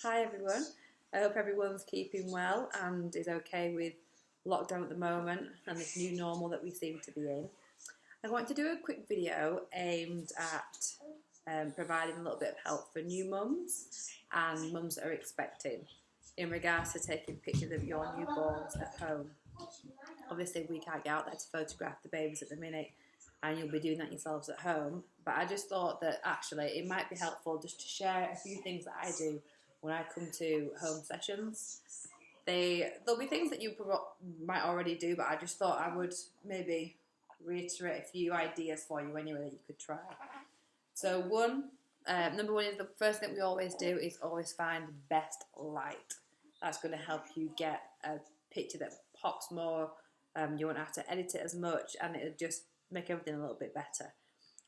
Hi everyone. I hope everyone's keeping well and is okay with lockdown at the moment and this new normal that we seem to be in. I want to do a quick video aimed at providing a little bit of help for new mums and mums that are expecting in regards to taking pictures of your newborns at home. Obviously, we can't get out there to photograph the babies at the minute, and you'll be doing that yourselves at home. But I just thought that actually it might be helpful just to share a few things that I do when I come to home sessions. There'll be things that you might already do, but I just thought I would maybe reiterate a few ideas for you anyway that you could try. So number one is the first thing we always do is always find the best light. That's going to help you get a picture that pops more. You won't have to edit it as much, and it'll just make everything a little bit better.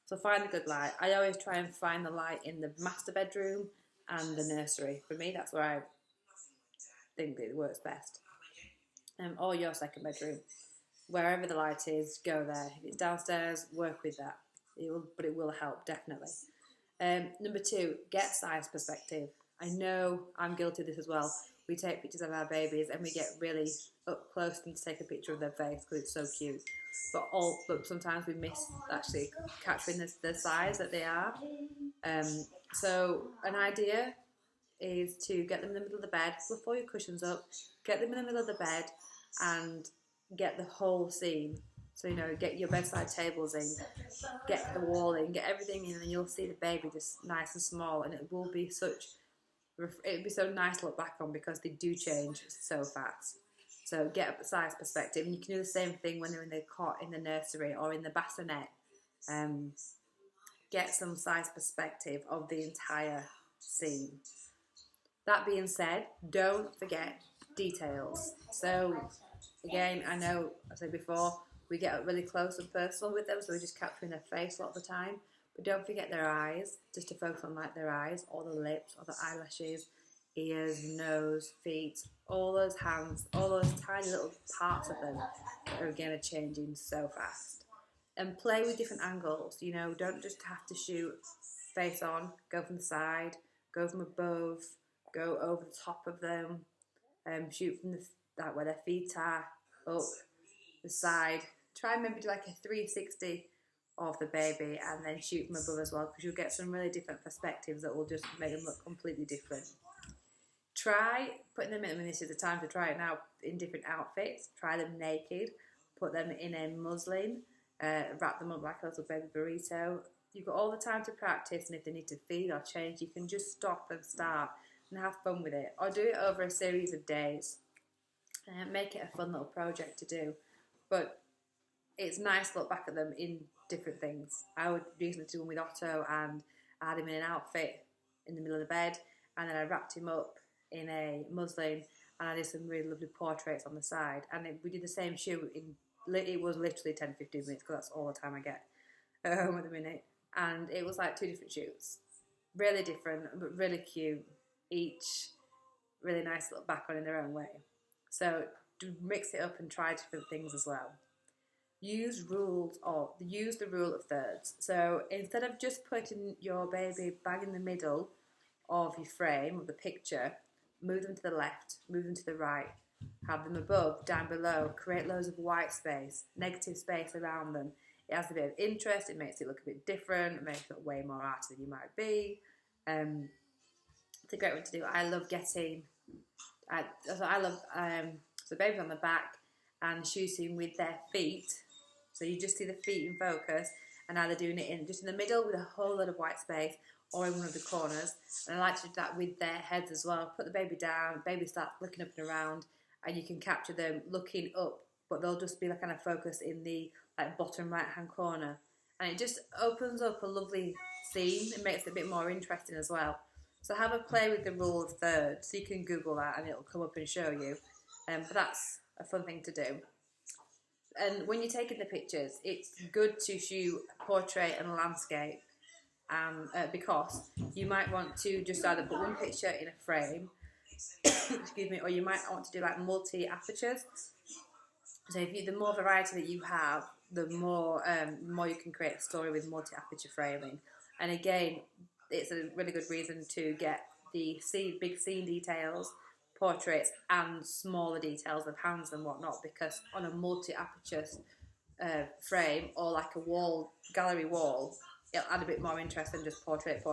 So find a good light. I always try and find the light in the master bedroom and the nursery. For me, that's where I think it works best. Or your second bedroom. Wherever the light is, go there. If it's downstairs, work with that. It will help, definitely. Number two, get size perspective. I know I'm guilty of this as well. We take pictures of our babies and we get really up close and take a picture of their face because it's so cute. But sometimes we miss actually capturing the size that they are. So an idea is to get them in the middle of the bed, fluff all your cushions up, get them in the middle of the bed and get the whole scene. So, get your bedside tables in, get the wall in, get everything in, and you'll see the baby just nice and small, and it'll be so nice to look back on because they do change so fast. So get a size perspective, and you can do the same thing when they're in the cot in the nursery or in the bassinet. Get some size perspective of the entire scene. That being said, don't forget details. So again, I know I said before, we get up really close and personal with them, so we're just capturing their face a lot of the time. But don't forget their eyes, just to focus on their eyes, or the lips, or the eyelashes, ears, nose, feet, all those hands, all those tiny little parts of them that are again changing so fast. And play with different angles, don't just have to shoot face on, go from the side, go from above, go over the top of them, shoot from where their feet are, up the side. Try and maybe do like a 360 of the baby and then shoot from above as well, because you'll get some really different perspectives that will just make them look completely different. Try putting them in, this is the time to try it now, in different outfits. Try them naked, put them in a muslin, wrap them up like a little baby burrito. You've got all the time to practice, and if they need to feed or change, you can just stop and start and have fun with it, or do it over a series of days. Make it a fun little project to do. But it's nice to look back at them in different things. I would recently do one with Otto, and I had him in an outfit in the middle of the bed, and then I wrapped him up in a muslin, and I did some really lovely portraits on the side. And we did the same shoot it was literally 10-15 minutes, because that's all the time I get at home at the minute. And it was like two different shoots. Really different, but really cute. Each really nice to look back on in their own way. So mix it up and try different things as well. Use the rule of thirds. So instead of just putting your baby bang in the middle of your frame, of the picture, move them to the left, move them to the right, have them above, down below, create loads of white space, negative space around them. It has a bit of interest, it makes it look a bit different, it makes it look way more arty than you might be. It's a great one to do. I love so baby's on the back and shooting with their feet. So you just see the feet in focus, and either doing it just in the middle with a whole lot of white space, or in one of the corners. And I like to do that with their heads as well. Put the baby down, baby starts looking up and around, and you can capture them looking up, but they'll just be kind of focused in the bottom right hand corner. And it just opens up a lovely scene. It makes it a bit more interesting as well. So have a play with the rule of thirds. So you can Google that and it'll come up and show you. But that's a fun thing to do. And when you're taking the pictures, it's good to shoot portrait and landscape, because you might want to just either put one picture in a frame, excuse me, or you might want to do multi apertures. So the more variety that you have, the more you can create a story with multi aperture framing. And again, it's a really good reason to get the big scene details, portraits, and smaller details of hands and whatnot, because on a multi-aperture frame or like a wall, gallery wall, it'll add a bit more interest than just portrait,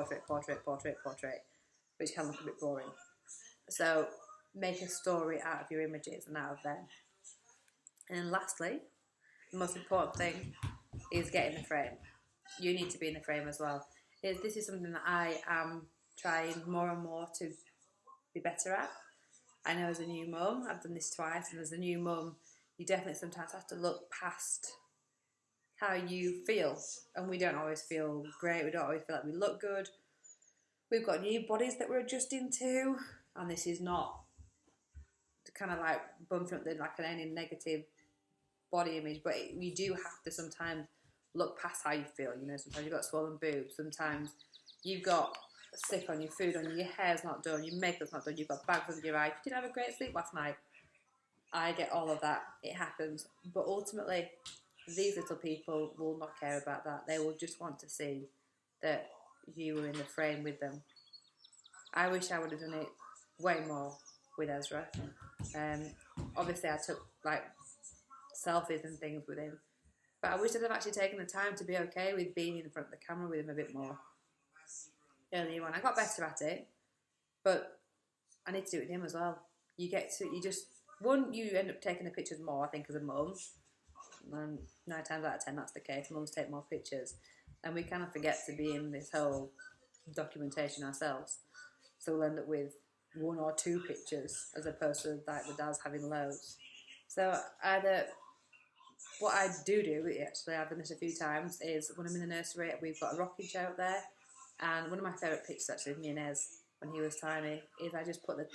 which can look a bit boring. So make a story out of your images and out of them. And lastly, the most important thing is get in the frame. You need to be in the frame as well. This is something that I am trying more and more to be better at. I know as a new mum, I've done this twice, and as a new mum, you definitely sometimes have to look past how you feel. And we don't always feel great, we don't always feel like we look good. We've got new bodies that we're adjusting to, and this is not kind of like bumping up like any negative body image, but you do have to sometimes look past how you feel. You know, sometimes you've got swollen boobs, sometimes you've got sick on your food, on your hair's not done, your makeup's not done, you've got bags under your eyes, you didn't have a great sleep last night. I get all of that, it happens, but ultimately these little people will not care about that. They will just want to see that you were in the frame with them. I wish I would have done it way more with Ezra. Obviously I took like selfies and things with him, but I wish I'd have actually taken the time to be okay with being in front of the camera with him a bit more earlier on. I got better at it, but I need to do it with him as well. You end up taking the pictures more, I think, as a mum, and 9 times out of 10 that's the case. Mums take more pictures, and we kind of forget to be in this whole documentation ourselves, so we'll end up with 1 or 2 pictures as opposed to like the dads having loads. So either what I do, actually I've done this a few times, is when I'm in the nursery, we've got a rocking chair up there, and one of my favourite pictures actually of me and Ez when he was tiny is I just put the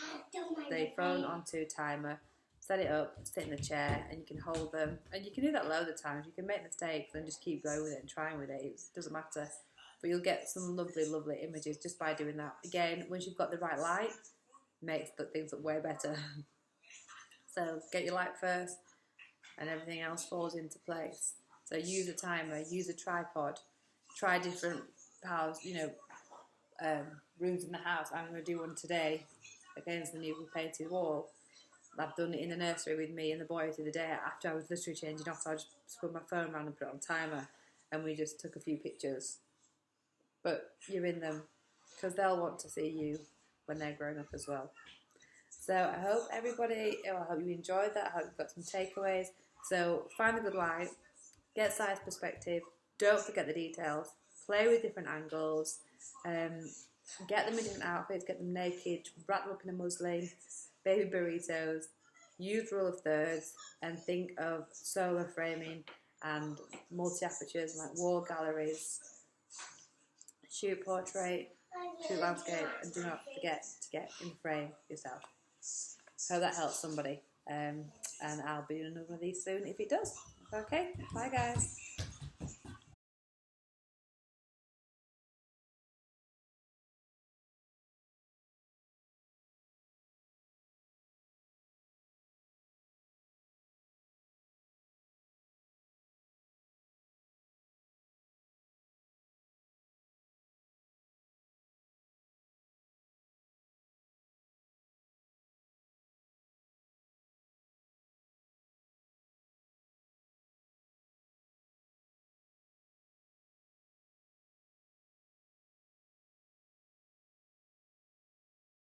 phone onto timer, set it up, sit in the chair, and you can hold them, and you can do that loads of times. You can make mistakes and just keep going with it and trying with it. It doesn't matter, but you'll get some lovely images just by doing that. Again, once you've got the right light, makes things look way better. So get your light first, and everything else falls into place. So use a timer, use a tripod, try different rooms in the house. I'm going to do one today against the newly painted wall. I've done it in the nursery with me and the boy the other day. After I was literally changing off, so I just spun my phone around and put it on timer, and we just took a few pictures. But you're in them, because they'll want to see you when they're grown up as well. So I hope you enjoyed that. I hope you've got some takeaways. So find a good light, get size perspective, don't forget the details, play with different angles, get them in different outfits, get them naked, wrap them up in a muslin, baby burritos, use rule of thirds, and think of solar framing and multi-apertures like wall galleries, shoot portrait, shoot landscape, and do not forget to get in frame yourself. Hope that helps somebody, and I'll be in another one of these soon if it does. Okay, bye guys.